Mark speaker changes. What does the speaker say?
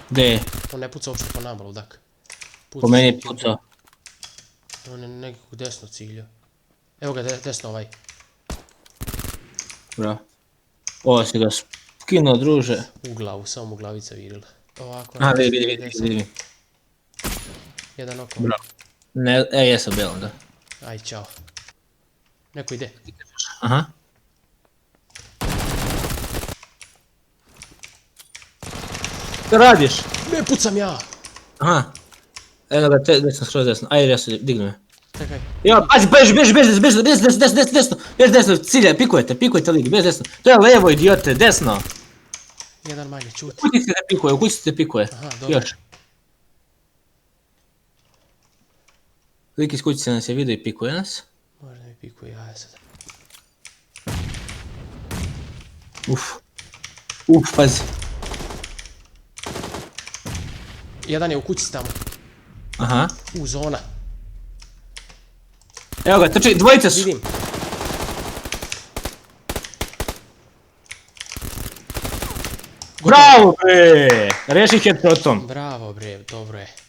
Speaker 1: Gde je?
Speaker 2: On ne puca uopšte po nama, ludak.
Speaker 1: Po meni je pucao.
Speaker 2: On je nekako desno ciljao. Evo ga, desno ovaj.
Speaker 1: Bravo. Ovo si ga skinuo, druže.
Speaker 2: U glavu, samo mu glavica virila. Ovako,
Speaker 1: Aha,
Speaker 2: desno,
Speaker 1: vidi.
Speaker 2: desno. Jedan oko.
Speaker 1: Bravo. Ne, jesam belom, da.
Speaker 2: Aj, čao. Neko ide.
Speaker 1: Aha. Što radiš?
Speaker 2: Ne pucam ja!
Speaker 1: Aha. Eno ga, desno, skroz desno. Ajde, ja se dignu me.
Speaker 2: Čekaj.
Speaker 1: Ja, pazi, beži, desno, cilja, pikujete lig, bez desno. To je levo, idiote, desno.
Speaker 2: Jedan manje, čuti.
Speaker 1: U kući se pikuje.
Speaker 2: Aha, dobro.
Speaker 1: Još. Lik iz kućice nas je vidio i pikuje nas.
Speaker 2: Možda mi pikuje jaja sad.
Speaker 1: Pazi.
Speaker 2: Jedan je u kućici tamo.
Speaker 1: Aha.
Speaker 2: U, zona.
Speaker 1: Evo ga, trči, dvojice su.
Speaker 2: Vidim.
Speaker 1: Bravo bre! Reši headshotom.
Speaker 2: Bravo bre, dobro je.